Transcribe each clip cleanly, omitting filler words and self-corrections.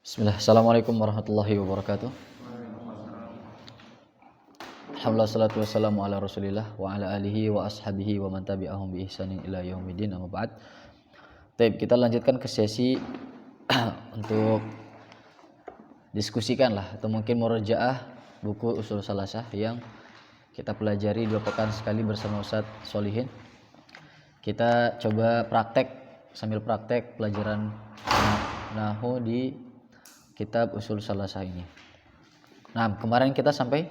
Bismillah. Assalamualaikum warahmatullahi wabarakatuh. Alhamdulillah salatu wassalamu ala Rasulillah wa ala alihi wa ashabihi wa man tabi'ahum bi ihsanin ila yaumidin, amma ba'd. Baik, kita lanjutkan ke sesi untuk diskusikan lah atau mungkin murojaah buku Ushul Salasah yang kita pelajari 2 pekan sekali bersama Ustaz Solihin. Kita coba sambil praktek pelajaran nahwu di kitab Ushul Salasah ini. Nah, kemarin kita sampai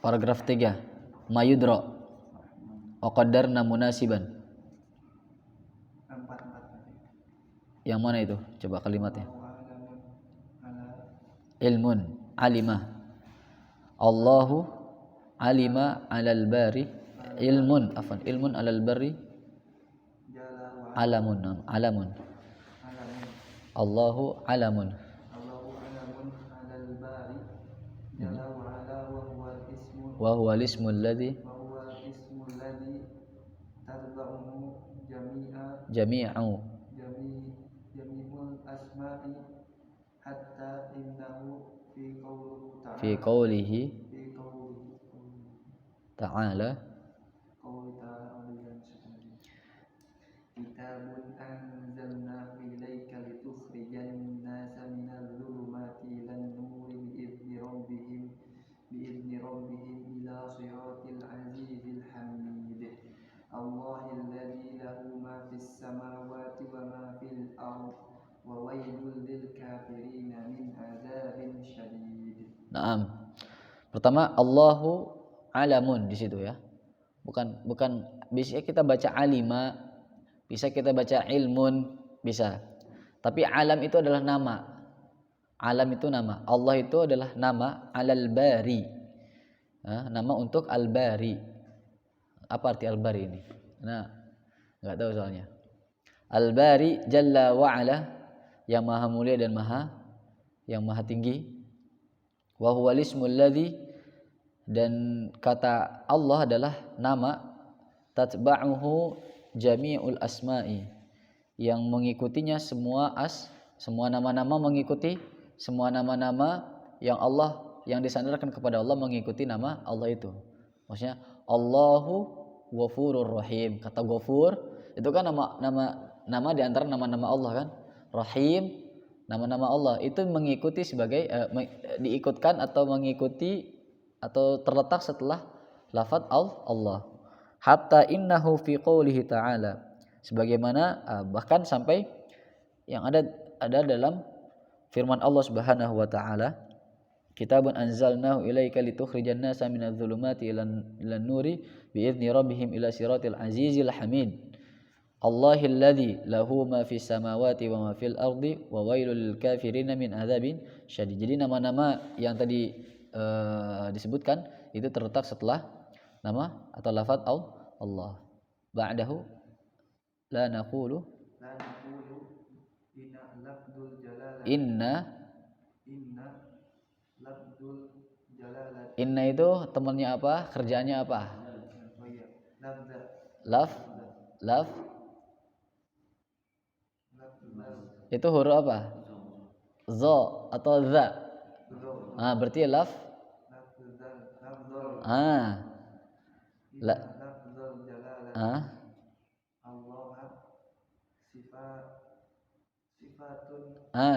paragraf 3. Mayudra wa qaddarna munasiban. Yang mana itu? Coba kalimatnya. Ilmun alima. Allahu alima alal bari. Ilmun alal bari. Alamun. Allahu alamun. alal bari. Wa huwa al-ismul ladzi tarba'uhu jami'ul asma'i hatta innahu fi qawlihi ta'ala kitabun anzalnahu ilaika litukhrijan nasa minadh dhulumati ilan nuri bi'izni rabbihim ila siratil azizil hamid. Allahil ladzi lahu ma fis samawati wa ma fil ard wa wailul lil kafirin min adzabin syadid. Naam. Pertama Allahu alamun di situ ya. Bukan bisa kita baca alima, bisa kita baca ilmun, bisa. Tapi alam itu adalah nama. Alam itu nama. Allah itu adalah nama alal bari. Nama untuk al-bari. Apa arti al-bari ini? Nah, enggak tahu soalnya. Al-bari jalla wa ala, yang maha mulia dan yang maha tinggi. Wa huwal ismul ladzi, dan kata Allah adalah nama tatba'uhu jami'ul asma'i, yang mengikutinya semua nama-nama mengikuti semua nama-nama yang Allah yang disandarkan kepada Allah mengikuti nama Allah itu. Maksudnya Allahu Ghafurur Rahim. Kata Ghafur itu kan nama di antara nama-nama Allah kan. Rahim nama-nama Allah itu mengikuti sebagai diikutkan atau mengikuti atau terletak setelah lafaz Allah. Hatta innahu fi qoulihi ta'ala, sebagaimana bahkan sampai yang ada dalam firman Allah Subhanahu wa taala, kitabun anzalnahu ilaika litukhrijan nasa minadh dhulumati ilan nuri bi'izni rabbihim ila siratil azizil hamid. Allahil ladzi lahu ma fis samawati wa ma fil ardi wa wailul lil kafirin min adzabin syadid. Jadi nama-nama yang tadi disebutkan itu terletak setelah nama atau lafaz Allah. Ba'dahu la naqulu inna lafdul jalalah. Inna itu temannya apa? Kerjaannya apa? Laf itu huruf apa? Za atau za? Berarti laf.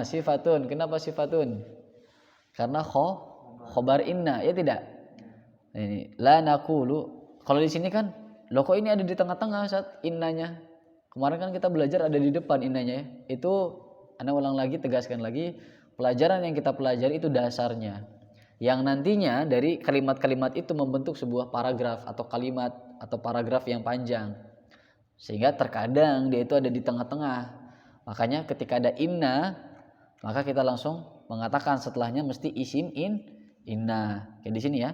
Sifatun. Kenapa sifatun? Karena khobar inna, ya tidak? Ini la naqulu. Kalau di sini kan loh kok ini ada di tengah-tengah saat innanya. Kemarin kan kita belajar ada di depan innanya ya. Itu Anda ulang lagi, tegaskan lagi, pelajaran yang kita pelajari itu dasarnya. Yang nantinya dari kalimat-kalimat itu membentuk sebuah paragraf atau kalimat atau paragraf yang panjang. Sehingga terkadang dia itu ada di tengah-tengah. Makanya ketika ada inna, maka kita langsung mengatakan setelahnya mesti isim inna. Kayak di sini ya.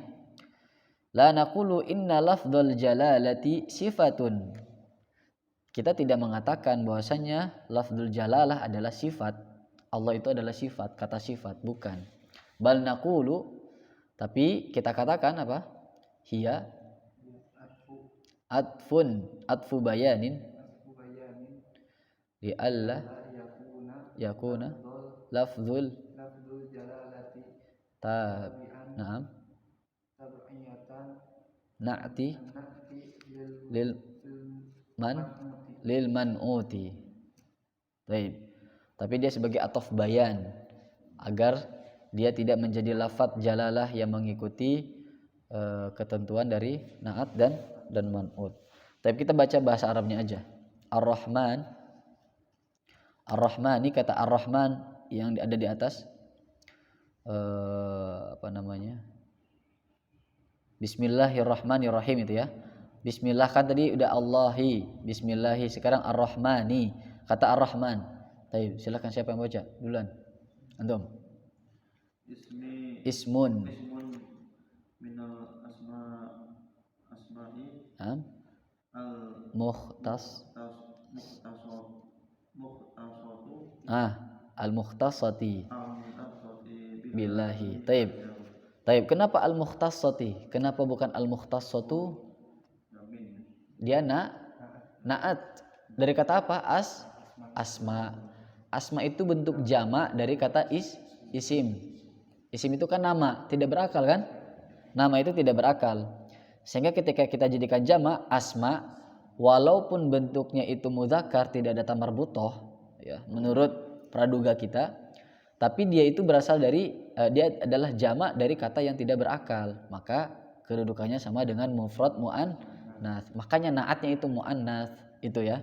La naqulu inna lafdzul jalalati sifatun. Kita tidak mengatakan bahwasanya lafdzul jalalah adalah sifat. Allah itu adalah sifat, kata sifat, bukan. Bal naqulu, tapi kita katakan apa? Hiya atfu bayanin li alla yakuna lafzul jalalati na'am na'ti lil man'uti. Baik. Tapi dia sebagai ataf bayan agar dia tidak menjadi lafadz jalalah yang mengikuti ketentuan dari na'at dan man'ut. Tapi kita baca bahasa Arabnya aja. Ar-Rahman. Ar-Rahman ini kata Ar-Rahman yang ada di atas Bismillahirrahmanirrahim itu ya. Bismillah kan tadi udah Allahi, Bismillahi, sekarang Ar-Rahmani, kata Ar-Rahman. Baik, silakan siapa yang baca duluan? Antum. Ismun minal asma'i al-mukhtasati billahi. Taib. Kenapa al-mukhtasati? Kenapa bukan al-mukhtasatu? Dia na'at. Dari kata apa? Asma. Asma itu bentuk jamak dari kata isim. Isim itu kan nama, tidak berakal kan? Nama itu tidak berakal. Sehingga ketika kita jadikan jamak asma, walaupun bentuknya itu mudzakkar, tidak ada tamar butoh, ya, menurut praduga kita, tapi dia itu berasal dari dia adalah jamak dari kata yang tidak berakal, maka kedudukannya sama dengan mufrad mu'annats. Makanya naatnya itu mu'annats itu ya.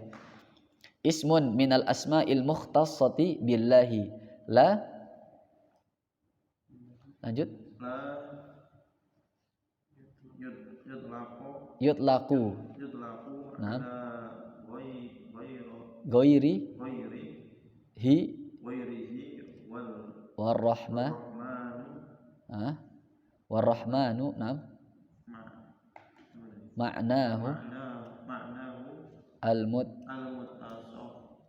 Ismun minal asma'il mukhtassati billahi. La lanjut. Yutlaku. Nah. Ghairi hi warrahmanu nam ma'nahu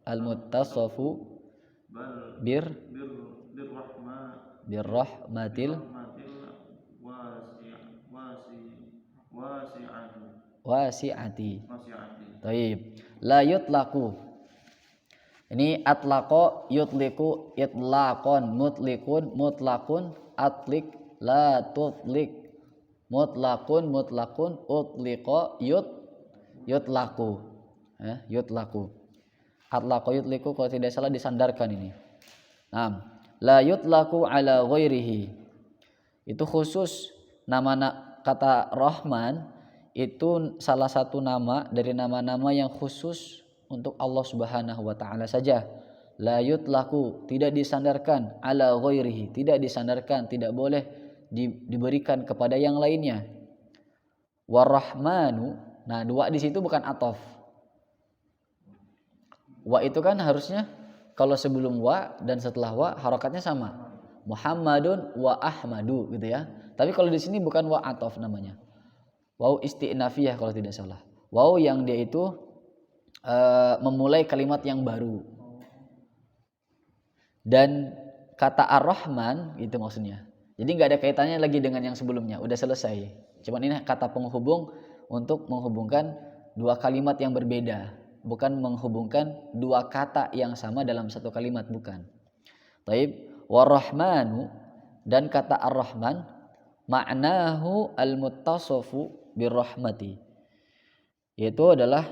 al-muttasafu birrahmatil wasi'ati. Baik. La yutlaku. Ini atlaqo, yutliku, itlaqon, mutlikun, mutlakun, atlik, la tutlik, mutlakun, utliqo, yutlaku. Yutlaku. Atlaqo yutliku kalau tidak salah disandarkan ini. Nah, la yutlaku ala ghairihi. Itu khusus kata Rahman itu salah satu nama dari nama-nama yang khusus untuk Allah Subhanahu wa taala saja. La yutlaku, tidak disandarkan, ala ghairihi, tidak disandarkan, tidak boleh diberikan kepada yang lainnya. Warrahmanu, nah dua di situ bukan ataf. Wa itu kan harusnya kalau sebelum wa dan setelah wa harokatnya sama. Muhammadun wa Ahmadu gitu ya. Tapi kalau di sini bukan wa ataf namanya. Waw isti'nafiyah kalau tidak salah. Waw yang dia itu memulai kalimat yang baru. Dan kata Ar-Rahman itu maksudnya. Jadi nggak ada kaitannya lagi dengan yang sebelumnya, udah selesai. Cuman ini kata penghubung untuk menghubungkan dua kalimat yang berbeda, bukan menghubungkan dua kata yang sama dalam satu kalimat, bukan. Taib. War-Rahmanu, dan kata Ar-Rahman ma'nahu al-muttasafu birrahmati. Yaitu adalah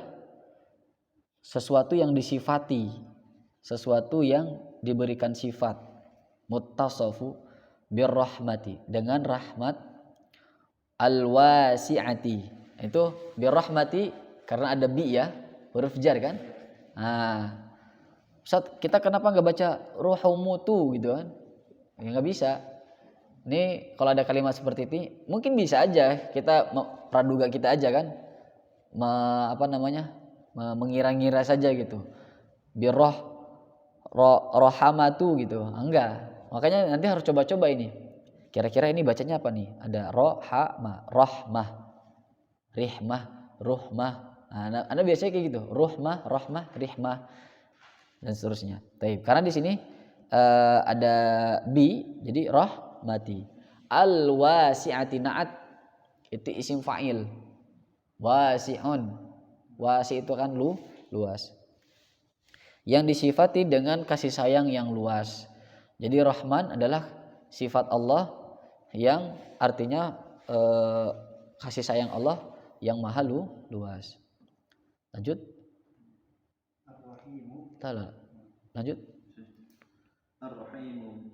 sesuatu yang disifati, sesuatu yang diberikan sifat, muttasafu birrahmati, dengan rahmat, al-wasi'ati. Itu birrahmati karena ada bi ya, huruf jar kan. Nah, Ustaz, kita kenapa nggak baca ruhumutu gitu kan? Ya nggak bisa. Ini kalau ada kalimat seperti ini, mungkin bisa aja kita praduga kita aja kan, mengira-ngira saja gitu. Rohamatu gitu. Enggak. Makanya nanti harus coba-coba ini. Kira-kira ini bacanya apa nih? Ada rohama, rohmah, rihmah, ruhmah. Nah, Anda biasanya kayak gitu. Ruhmah, rohmah, rihmah, dan seterusnya. Taib. Karena di sini ada bi, jadi rahmati. Al-wasi'ati, na'at itu isim fa'il. Wasi'un. Wasi itu kan luas. yang disifati dengan kasih sayang yang luas. Jadi Rahman adalah sifat Allah yang artinya kasih sayang Allah yang maha luas. Lanjut. Lanjut. Ar-Rahimu.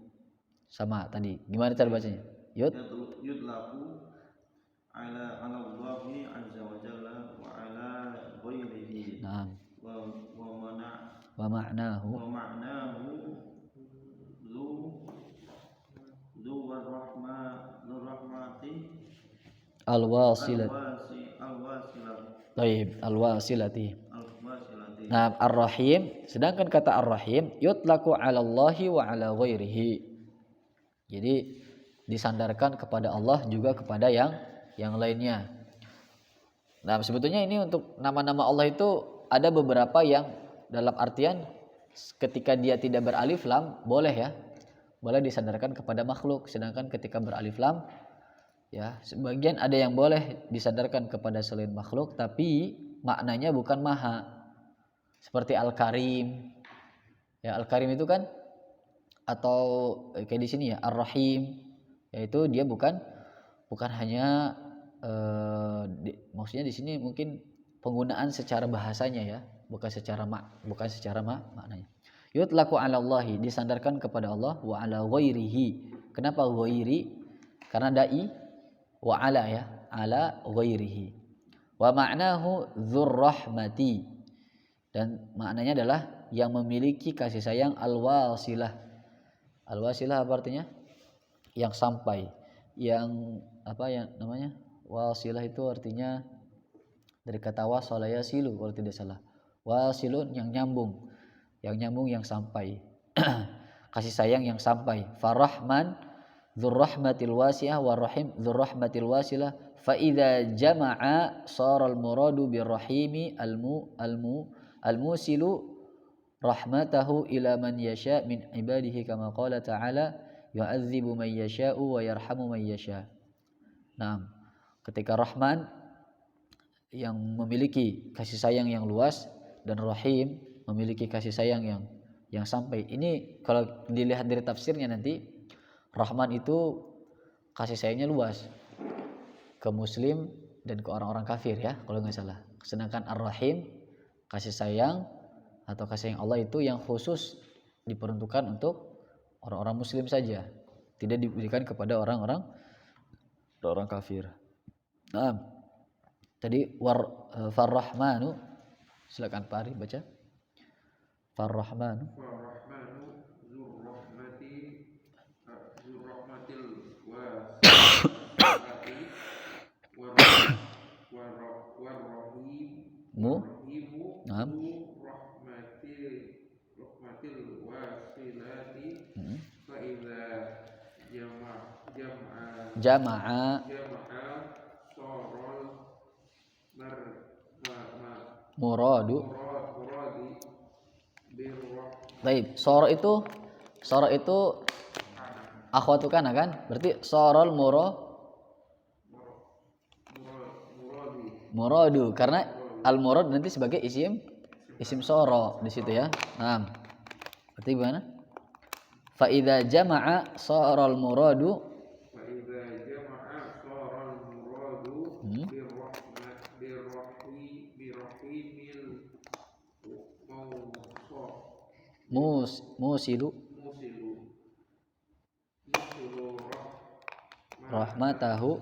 Sama tadi. Gimana cara bacanya? Yudlaku ala Allahi azza wa jalla wa ala ghairihi. Naam. Wa ma'nahu zu rahmati al-wasilati. Nah, ar-rahim, sedangkan kata ar-rahim yutlaku 'ala Allahi wa 'ala ghairihi. Jadi disandarkan kepada Allah juga kepada yang lainnya. Nah, sebetulnya ini untuk nama-nama Allah itu ada beberapa yang dalam artian ketika dia tidak beralif lam boleh ya. Boleh disandarkan kepada makhluk, sedangkan ketika beralif lam ya, sebagian ada yang boleh disandarkan kepada selain makhluk tapi maknanya bukan maha. Seperti Al-Karim. Ya, Al-Karim itu kan atau kayak di sini ya Ar-Rahim, yaitu dia bukan hanya maksudnya di sini mungkin penggunaan secara bahasanya ya, bukan secara maknanya. Yutlaku 'ala Allahi, disandarkan kepada Allah, wa 'ala ghairihi. Kenapa ghairi? Karena dai wa 'ala ya, 'ala ghairihi. Wa ma'nahu dzur rahmati. Dan maknanya adalah yang memiliki kasih sayang al-wasilah. Al-wasilah apa artinya? Yang sampai. Yang apa yang namanya? Wasilah itu artinya dari kata wasala yasilu kalau tidak salah. Wasilun yang nyambung. Yang nyambung, yang sampai. Kasih sayang yang sampai. Farahman dzur rahmatil wasi'ah warahim dzur rahmatil wasilah. Fa idza jama'a shara al-muradu birrahimi al-musilu rahmatahu ila man yasha min ibadihi kama qala ta'ala yu'adzibu man yasha'u wa yarhamu man yasha'. Nah, ketika Rahman yang memiliki kasih sayang yang luas dan Rahim memiliki kasih sayang yang sampai. Ini kalau dilihat dari tafsirnya nanti Rahman itu kasih sayangnya luas ke muslim dan ke orang-orang kafir ya kalau nggak salah. Sedangkan Ar-Rahim kasih sayang atau kasih sayang Allah itu yang khusus diperuntukkan untuk orang-orang muslim saja, tidak diberikan kepada orang-orang kafir. Nah, tadi Farrahmanu, silakan Pak Ari baca. Farrahmanu dzur rahmatil wasi'ati Naam. Rahmatil wasilati fa idza jama'a muradu. Baik, soro itu akhwatu kana kan? Berarti sorol muradu karena al murad nanti sebagai isim soro di situ ya. Nah, berarti gimana? Fa idza jama'a sorol muradu musilu rahmatahu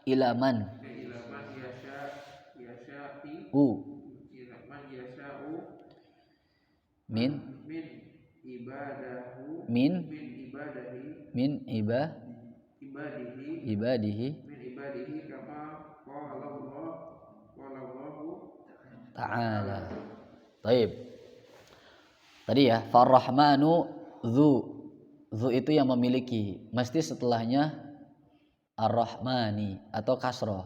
ila man min ibadihi kama qala ta'ala. Baik. Tadi ya, Farrahmanu dzu itu yang memiliki, mesti setelahnya Ar-Rahmani atau kasroh.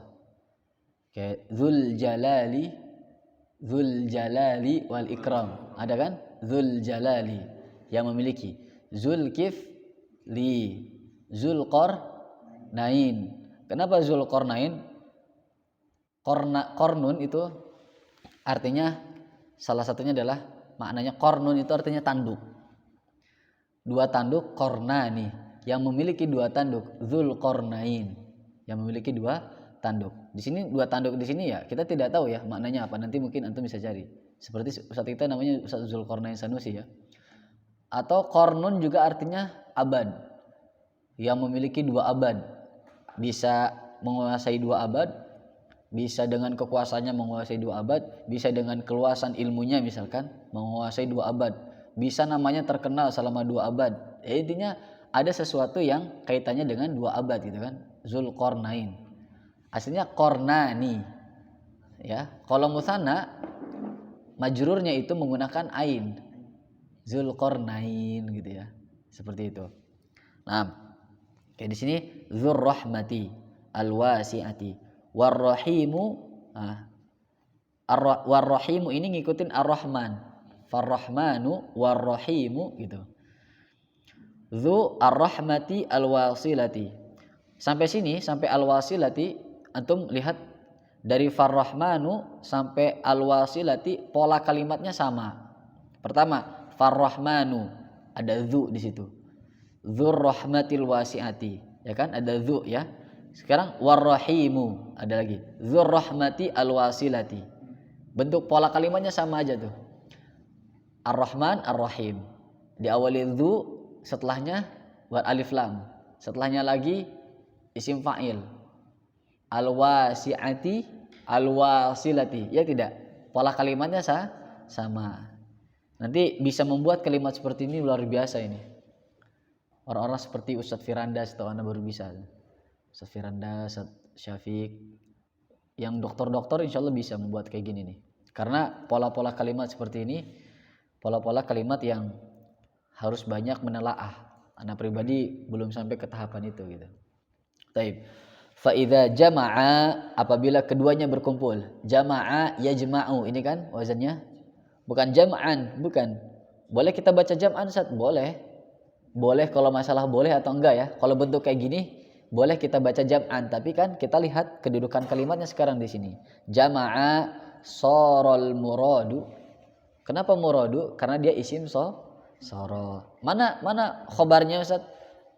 Kayak Dzul Jalali wal Ikram. Ada kan? Dzul Jalali yang memiliki. Zulkifli, Zulqar Nain. Kenapa Zulqarnain? Kornun itu artinya salah satunya adalah maknanya kornun itu artinya tanduk. Dua tanduk, kornani, yang memiliki dua tanduk, Zulqarnain, yang memiliki dua tanduk. Di sini dua tanduk di sini ya kita tidak tahu ya maknanya apa. Nanti mungkin antum bisa cari. Seperti Ustaz kita namanya Ustaz Zulqarnain Sanusi ya. Atau kornun juga artinya abad, yang memiliki dua abad, bisa menguasai dua abad, bisa dengan kekuasaannya menguasai dua abad, bisa dengan keluasan ilmunya misalkan menguasai dua abad, bisa namanya terkenal selama dua abad. Ya, intinya ada sesuatu yang kaitannya dengan dua abad gitu kan. Zulqarnain. Aslinya kornani. Ya, kalau musanna majrurnya itu menggunakan ain. Zulqarnain gitu ya. Seperti itu. Nah, kayak di sini Dzurrahmati Alwasiati Warrahimu. Warrahimu ini ngikutin Ar-Rahman. Farrahmanu warrahimu gitu. Dzu ar-rahmati al-wasilati. Sampai sini, sampai al-wasilati, antum lihat dari farrahmanu sampai al-wasilati pola kalimatnya sama. Pertama, farrahmanu, ada dzu di situ. Dzur rahmatil wasiati, ya kan? Ada dzu ya. Sekarang warrahimu, ada lagi. Dzur rahmati al-wasilati. Bentuk pola kalimatnya sama aja tuh. Ar-Rahman, Ar-Rahim. Diawali dzu, setelahnya alif lam. Setelahnya lagi isim fa'il. Al-wasi'ati, al-wasilati. Ya tidak? Pola kalimatnya sama. Nanti bisa membuat kalimat seperti ini luar biasa ini. Orang-orang seperti Ustadz Firanda atau anak baru bisa. Ustadz Firanda, Ustadz Syafiq. Yang dokter-dokter insya Allah bisa membuat kayak gini nih. Karena pola-pola kalimat seperti ini, pola-pola kalimat yang harus banyak menelaah. Anak pribadi belum sampai ke tahapan itu gitu. Taib. Fa idza jama'a, apabila keduanya berkumpul. Jama'a yajma'u, ini kan wazannya bukan jam'an, bukan. Boleh kita baca jam'an Ustaz? Boleh. Boleh kalau masalah boleh atau enggak ya. Kalau bentuk kayak gini boleh kita baca jam'an, tapi kan kita lihat kedudukan kalimatnya sekarang di sini. Jama'a sorol muradu. Kenapa muradu? Karena dia isim soro. Mana khobarnya Ustaz?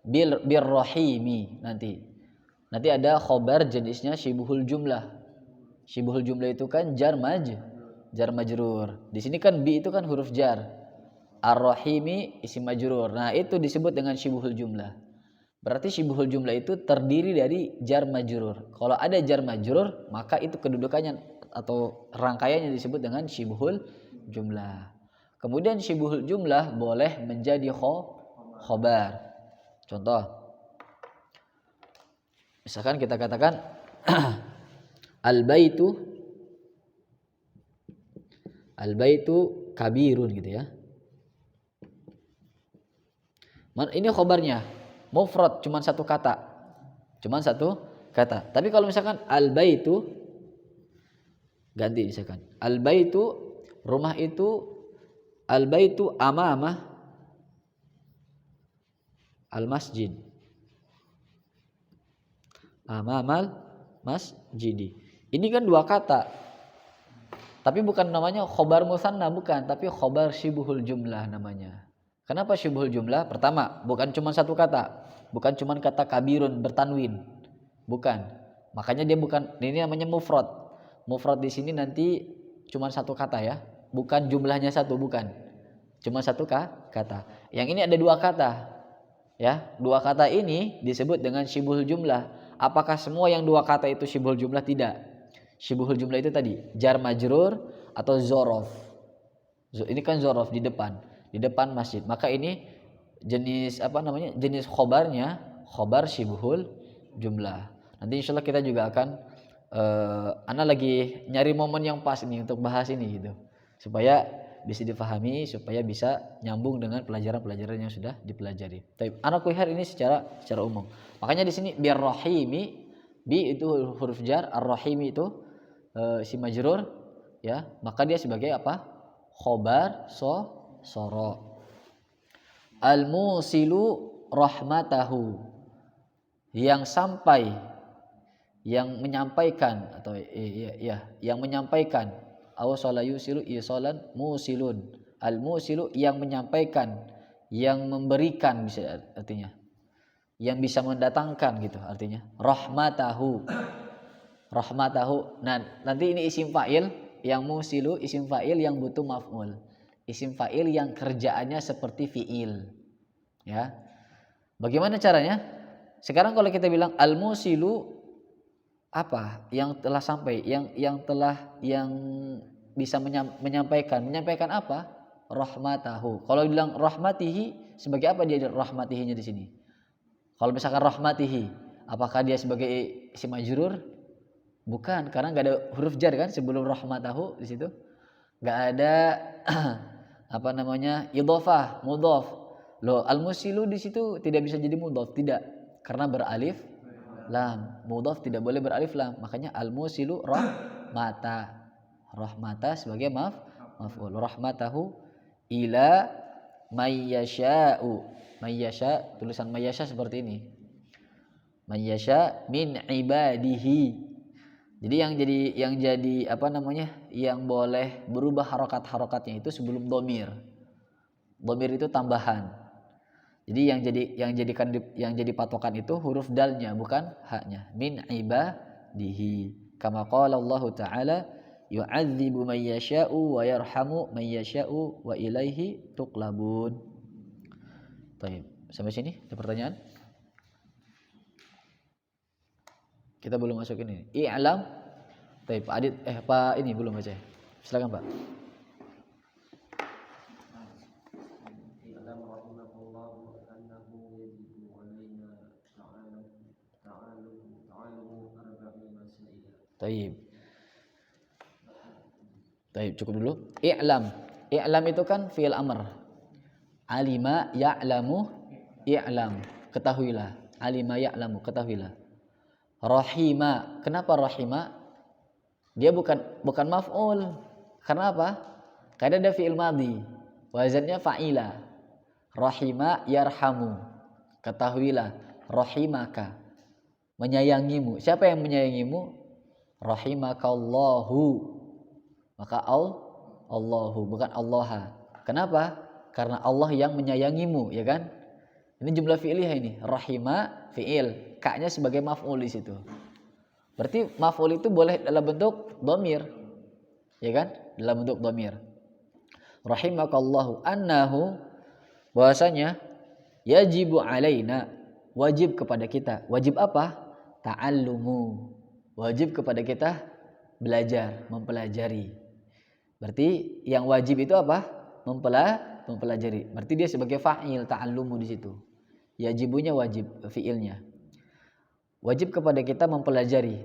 Birrohimi nanti ada khobar jenisnya syibuhul jumlah. Syibuhul jumlah itu kan jar majrur. Di sini kan bi itu kan huruf jar. Ar-Rahimi isim majrur. Nah, itu disebut dengan syibuhul jumlah. Berarti syibuhul jumlah itu terdiri dari jar majrur. Kalau ada jar majrur, maka itu kedudukannya atau rangkaiannya disebut dengan syibuhul jumlah. Kemudian syibuhul jumlah boleh menjadi khobar. Contoh, misalkan kita katakan al-baitu kabirun gitu ya. Ini khobarnya mufrad, cuma satu kata. Tapi kalau misalkan al-baitu ganti, misalkan al-baitu rumah itu, al-baitu amamah al-masjid. Amamal masjidi. Ini kan dua kata. Tapi bukan namanya khobar musanna, bukan, tapi khobar syibuhul jumlah namanya. Kenapa syibuhul jumlah? Pertama, bukan cuma satu kata. Bukan cuma kata kabirun bertanwin. Bukan. Makanya dia bukan, ini namanya mufrad. Mufrad di sini nanti cuma satu kata ya. Bukan jumlahnya satu, bukan. Cuma satu kata. Yang ini ada dua kata. Ya, dua kata ini disebut dengan syibuhul jumlah. Apakah semua yang dua kata itu syibuhul jumlah? Tidak. Syibuhul jumlah itu tadi jar majrur atau zorof. Ini kan zorof di depan masjid. Maka ini jenis jenis khobarnya khobar syibuhul jumlah. Nanti insyaallah kita juga akan ana lagi nyari momen yang pas ini untuk bahas ini gitu. Supaya bisa difahami, supaya bisa nyambung dengan pelajaran-pelajaran yang sudah dipelajari. Tapi anak kuliah ini secara umum. Makanya di sini biar rahimi, bi itu huruf jar, ar-rahimi itu si majrur ya, maka dia sebagai apa? Khobar soro. Al-musilu rahmatahu. yang sampai, yang menyampaikan atau yang menyampaikan, awsala yusilu isalan musilun, al musilu yang menyampaikan, yang memberikan, bisa artinya yang bisa mendatangkan gitu artinya, rahmatahu. Nah nanti ini isim fa'il, yang musilu isim fa'il yang butuh maf'ul, isim fa'il yang kerjaannya seperti fi'il ya. Bagaimana caranya? Sekarang kalau kita bilang al musilu, apa yang telah sampai, yang bisa menyampaikan apa? Rahmatahu. Kalau bilang rahmatihi, sebagai apa dia rahmatihinya di sini? Kalau misalkan rahmatihi, apakah dia sebagai isim majrur? Bukan, karena nggak ada huruf jar kan sebelum rahmatahu di situ. Nggak ada apa namanya idhofah, mudhof. Loh, al-musilu di situ tidak bisa jadi mudhof, tidak, karena beralif lam. Mudhof tidak boleh beralif lam. Makanya al-musilu rahmata. Rahmata sebagai maf'ul. Rahmatahu ila mayyasha'u. Mayyasha, tulisan mayyasha seperti ini. Mayyasha min ibadihi. Jadi yang jadi apa namanya? Yang boleh berubah harokat-harokatnya itu sebelum domir. Domir itu tambahan. Jadi yang jadi patokan itu huruf dalnya, bukan haknya. Min ibadihi. Kama qala Allah Ta'ala, yu'adzibu man yasha'u wa yarhamu man yasha'u wa ilaihi tuqlabun. Baik, sampai sini ada pertanyaan? Kita belum masuk ini. I'lam. Baik, Pak Adit, Pak ini belum baca. Silakan, Pak. Taib, cukup dulu. I'lam. I'lam itu kan fi'il amr. Alima ya'lamu i'lam. Ketahuilah. Alima ya'lamu, ketahuilah. Rahima. Kenapa rahima? Dia bukan maf'ul. Karena apa? Karena ada fi'il madhi. Wazannya fa'ila. Rahima yarhamu. Ketahuilah. Rahimaka. Menyayangimu. Siapa yang menyayangimu? Rahimakallahu. Maka Allahu, bukan Allaha. Kenapa? Karena Allah yang menyayangimu, ya kan? Ini jumlah fi'liyah ini. Rahima fi'il, ka-nya sebagai maf'ul di situ. Berarti maf'ul itu boleh dalam bentuk dhamir. Ya kan? Dalam bentuk dhamir. Rahimakallahu annahu, bahwasanya yajibu alaina, wajib kepada kita. Wajib apa? Ta'allumu. Wajib kepada kita belajar, mempelajari. Berarti yang wajib itu apa? Mempelajari. Berarti dia sebagai fa'il, ta'allumu di situ. Yajibunya wajib, fi'ilnya. Wajib kepada kita mempelajari.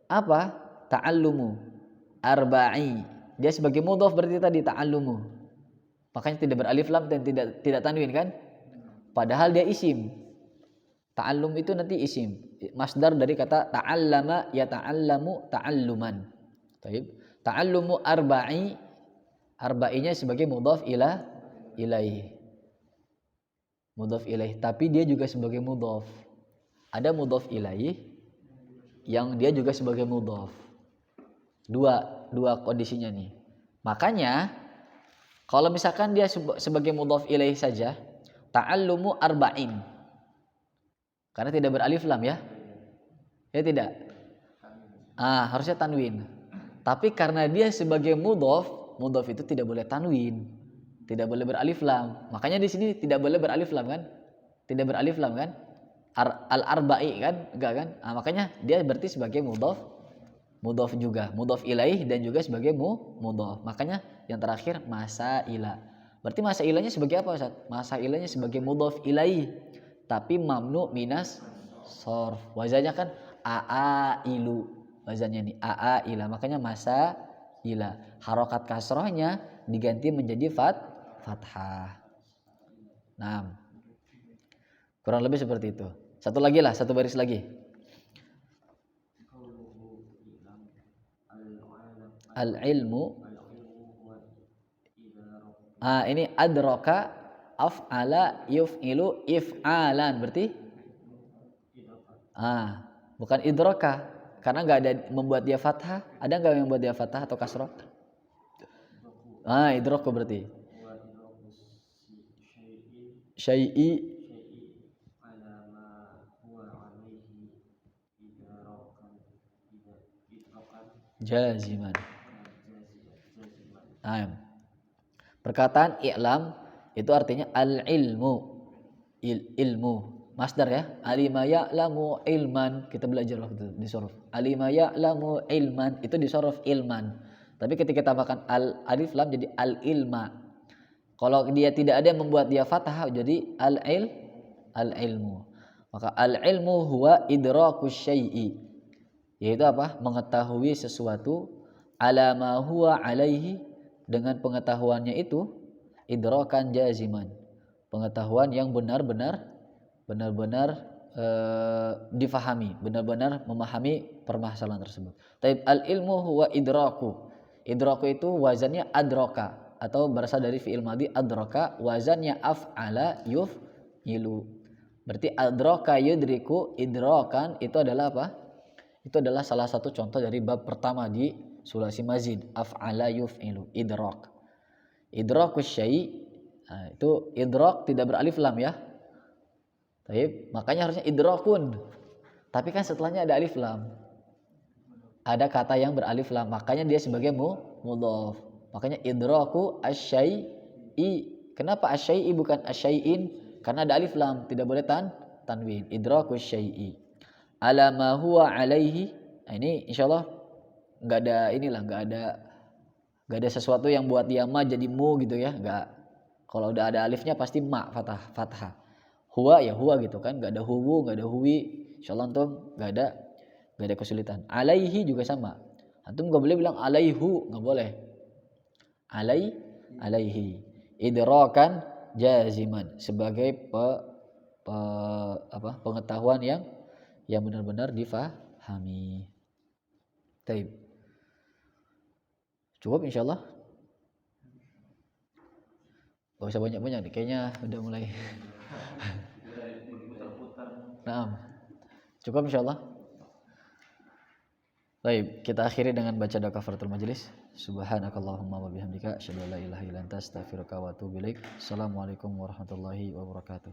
Apa? Ta'allumu. Arba'i. Dia sebagai mudhaf berarti tadi ta'allumu. Makanya tidak beralif lam dan tidak tanwin kan? Padahal dia isim. Ta'allum itu nanti isim. Masdar dari kata ta'allama ya ta'allamu ta'alluman. Baik. Ta'allumu arba'i. Arba'inya sebagai mudhaf ilaih. Mudhaf ilaih, tapi dia juga sebagai mudhaf. Ada mudhaf ilaih yang dia juga sebagai mudhaf. Dua kondisinya nih. Makanya kalau misalkan dia sebagai mudhaf ilaih saja, ta'allumu arba'in. Karena tidak beralif lam ya. Ya tidak. Harusnya tanwin. Tapi karena dia sebagai mudhaf itu tidak boleh tanwin. Tidak boleh beralif lam. Makanya di sini tidak boleh beralif lam kan? Tidak beralif lam kan? Al-arba'i kan? Enggak kan? Makanya dia berarti sebagai mudhaf juga, mudhaf ilaih dan juga sebagai mudhaf. Makanya yang terakhir masaila. Berarti masailahnya sebagai apa, Ustaz? Masailahnya sebagai mudhaf ilaih tapi mamnu minas sorf. Wazannya kan aailu. Wazannya nih aaila. Makanya masaila. Harokat kasrohnya diganti menjadi fathah. Nah, kurang lebih seperti itu. Satu lagi lah, satu baris lagi. Al-ilmu. Ini adraka af'ala yuf'ilu if'alan. Berarti Bukan idroka, karena nggak ada membuat dia fathah. Ada nggak yang membuat dia fathah atau kasroh? Idroku berarti. Syai'i jaziman. Perkataan i'lam itu artinya al-ilmu. Ilmu. Masdar ya. Alima ya'lamu ilman. Kita belajar waktu itu di sorof. Alima ya'lamu ilman. Itu di sorof ilman. Tapi ketika tambahkan alif lam jadi al-ilma. Kalau dia tidak ada yang membuat dia fathah jadi al-ilmu. Maka al-ilmu huwa idrakus syai'i. Yaitu apa? Mengetahui sesuatu ala ma huwa alaihi, dengan pengetahuannya itu idrakan jaziman. Pengetahuan yang benar-benar difahami, benar-benar memahami permasalahan tersebut. Taib al-ilmu huwa idraku. Idraku itu wazannya adroka atau berasal dari fi'il madhi adroka, wazannya af'ala yuf'ilu. Berarti adroka yudriku, idrokan itu adalah apa? Itu adalah salah satu contoh dari bab pertama di sulasi mazid, af'ala yuf'ilu, idrak. Idrakus syai', itu idrak tidak beralif lam ya. Taib, makanya harusnya idrakun. Tapi kan setelahnya ada alif lam. Ada kata yang beralif lam, makanya dia sebagai mudhaf. Makanya idraku asyai'i. Kenapa asyai'i bukan asyai'in? Karena ada alif lam, tidak boleh tanwin. Idraku syai'i. Ala ma huwa alaihi. Ini insyaallah enggak ada sesuatu yang buat dia ma jadi mu gitu ya, enggak. Kalau udah ada alifnya pasti ma fathah. Huwa ya huwa gitu kan, enggak ada huwu, enggak ada huwi. Insyaallah antum enggak ada kesulitan. Alaihi juga sama. Antum enggak boleh bilang alaihu, enggak boleh. Alaihi. Idrakan jaziman sebagai pengetahuan yang benar-benar difahami. Taib. Cukup insyaallah. Gak usah banyak-banyak nih, kayaknya udah mulai. Naam. Cukup insyaallah. Baik, kita akhiri dengan baca doa kafaratul majelis. Subhanakallahumma wa bihamdika asyhadu an la ilaha illa anta astaghfiruka wa atubu ilaik. Assalamualaikum warahmatullahi wabarakatuh.